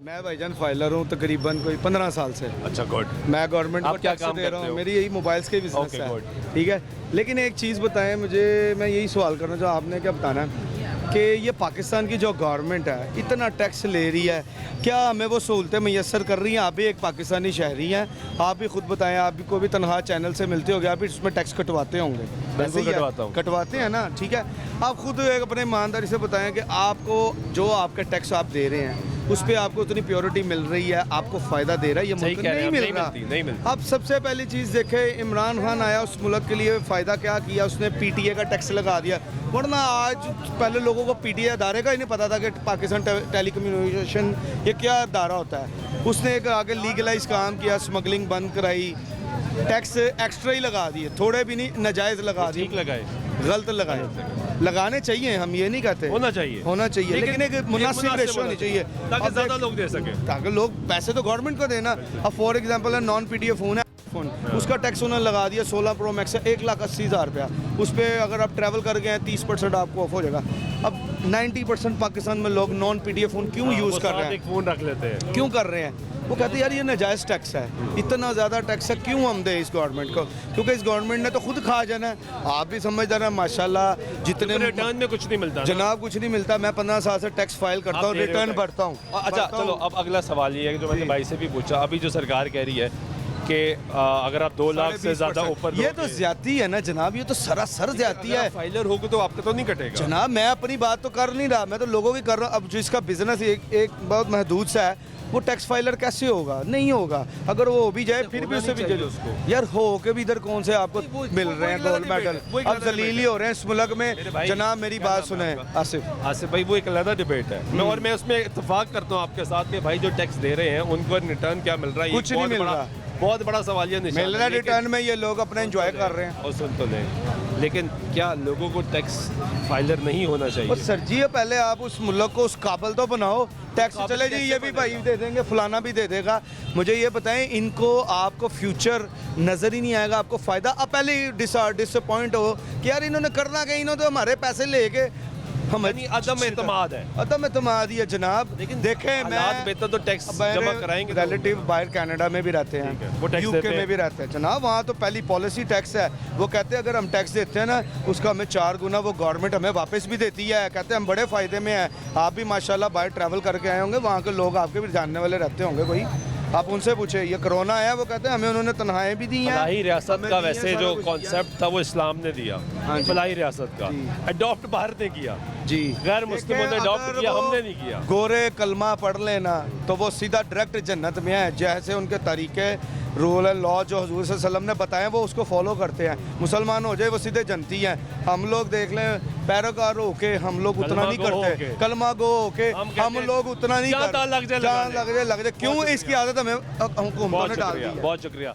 मैं भाईजान फाइलर हूँ तकरीबन कोई 15 साल से। अच्छा गुड। मैं गवर्नमेंट आप को क्या टैक्स काम दे रहा करते हूँ, हो? मेरी यही मोबाइल्स के बिजनेस Okay, है। good. ठीक है, लेकिन एक चीज़ बताएं मुझे, मैं यही सवाल करना चाहूँ, आपने क्या बताना है कि ये पाकिस्तान की जो गवर्नमेंट है इतना टैक्स ले रही है, क्या हमें वो सहूलतें मैसर कर रही हैं? आप भी एक पाकिस्तानी शहरी हैं, आप भी खुद बताएं, आप भी को भी तनख्वाह चैनल से मिलती होगी, आप भी उसमें टैक्स कटवाते होंगे। वैसे ही है, कटवाता हूँ। कटवाते हैं ना, ठीक है। आप खुद एक अपने ईमानदारी से बताएं कि आपको जो आपके टैक्स आप दे रहे हैं उस पर आपको उतनी प्योरिटी मिल रही है, आपको फ़ायदा दे रहा है? ये सही मुल्क कह रहे हैं नहीं आप, मिल रहा। नहीं मिलती। अब सबसे पहली चीज़ देखें, इमरान खान आया, उस मुल्क के लिए फ़ायदा क्या किया? उसने पीटीए का टैक्स लगा दिया, वरना आज पहले लोगों को पीटीए अदारे का ही नहीं पता था कि पाकिस्तान टेलीकम्युनिकेशन ये क्या अदारा होता है। उसने एक आगे लीगलाइज काम किया, स्मगलिंग बंद कराई, टैक्स एक्स्ट्रा ही लगा दिए, थोड़े भी नहीं, नाजायज़ लगा दिए, ठीक लगाए, गलत लगाए। लगाने चाहिए, हम ये नहीं कहते, होना चाहिए लेकिन एक मुनासिब रेशो होनी चाहिए ताकि ज़्यादा लोग दे सके। ताकि लोग पैसे तो गवर्नमेंट को देना। अब फॉर एग्जांपल है नॉन पीटीए फ़ोन है फ़ोन, उसका टैक्स उन्होंने लगा दिया 16 प्रो मैक्स है 1,80,000 रुपया। उस पर अगर आप ट्रैवल कर गए हैं 30% आपको ऑफ हो जाएगा। अब 90% पाकिस्तान में लोग नॉन पीटीए फ़ोन क्यों यूज़ कर रहे एक फ़ोन रख लेते हैं, हैं? क्यों कर रहे हैं? वो कहते हैं यार ये नाजायज़ टैक्स है, इतना ज़्यादा टैक्स है, क्यों हम दें इस गवर्नमेंट को? क्योंकि इस गवर्नमेंट ने तो खुद खा जाना है। आप भी समझदार हैं माशाल्लाह, जितने रिटर्न में कुछ नहीं मिलता ना। जनाब कुछ नहीं मिलता। मैं 15 साल से टैक्स फाइल करता हूँ, आप दे रहे हो रिटर्न टैक्स। भरता हूँ। अच्छा चलो, अब अगला सवाल ये है कि जो मैंने भाई से भी पूछा, अभी जो सरकार कह रही है कि अगर आप 2 लाख से ज़्यादा ऊपर ये तो ज्यादती है ना जनाब, ये तो सरासर ज्यादती है फाइलर होगा तो आपका तो नहीं कटेगा जनाब। मैं अपनी बात तो कर नहीं रहा, मैं तो लोगों की कर रहा हूँ। अब जिसका बिजनेस एक बहुत महदूद सा है, वो टैक्स फाइलर कैसे होगा? नहीं होगा। अगर वो हो भी जाए फिर भी उसे भी चाहिए जज उसको। यार हो के भी इधर कौन से आपको मिल रहे हैं गोल्ड मेडल? अब जलील ही हो रहे हैं इस मुल्क मेरे में। भाई, जनाब मेरी क्या बात नाम है सुने आपका? आसिफ। आसिफ भाई, वो एक अलग डिबेट है। मैं उसमें इत्तेफाक करता हूँ आपके साथ कि भाई जो टैक्स दे रहे हैं उनको रिटर्न क्या मिल रहा है? ये कुछ नहीं बहुत मिल बड़ा- रहा। बहुत बड़ा सवालिया निशान मिल रहा है लेकिन- रिटर्न में, ये लोग अपना एंजॉय कर रहे हैं। और सुन तो लें, लेकिन क्या लोगों को टैक्स फाइलर नहीं होना चाहिए? और सर जी, ये पहले आप उस मुल्क को उस काबिल तो बनाओ। टैक्स काबिल चले जी, कैसे ये भी भाई बनेगा? दे देंगे, फलाना भी दे देगा। मुझे ये बताएं, इनको आपको फ्यूचर नज़र ही नहीं आएगा, आपको फ़ायदा। आप पहले ही डिसअपॉइंट हो कि यार इन्होंने करना क्या, इन्होंने तो हमारे पैसे लेके हम यानी अदम एतमाद है। अदम एतमाद ही है जनाब। लेकिन देखें, हालात मैं बेहतर तो टैक्स जमा कराएंगे तो रिलेटिव बाहर कनाडा में भी रहते ठीक है, हैं, वो टैक्स यूके देते में हैं। भी रहते हैं जनाब। वहाँ तो पहली पॉलिसी टैक्स है। वो कहते हैं अगर हम टैक्स देते हैं ना, उसका हमें 4 गुना वो गवर्नमेंट हमें वापस भी देती है। कहते हैं हम बड़े फ़ायदे में हैं। आप भी माशाल्लाह बाहर ट्रैवल करके आए होंगे, वहाँ के लोग आपके भी जानने वाले रहते होंगे, कोई आप उनसे पूछे। ये कोरोना आया, वो कहते हैं हमें उन्होंने तनख्वाहें भी दी हैं। फलाही रियासत हमें का दी हैं, वैसे सारा जो कुछ दिया है। कॉन्सेप्ट था वो इस्लाम ने दिया, हाँ जी। फलाही रियासत का जी। अडॉप्ट भारत ने किया, जी, गैर मुस्लिमों ने देखें, अडॉप्ट अगर किया, वो हमने नहीं किया। गोरे कलमा पढ़ लेना तो वो सीधा डायरेक्ट जन्नत में है। जैसे उनके तरीके, रूल एंड लॉ जो हुजूर सल्लल्लाहु अलैहि वसल्लम ने बताए वो उसको फॉलो करते हैं, मुसलमान हो जाए वो सीधे जनती हैं। हम लोग देख लें, पैरोकार होके हम लोग उतना नहीं कलमा गो करते, होके। कलमा गो होके हम कहते हम हैं, लोग उतना नहीं जान करते। लग जाए, जान लग जाए। क्यों? बहुत इसकी आदत हमें हुकूमतों बहुत ने डाल दी शुक्रिया, है। बहुत शुक्रिया।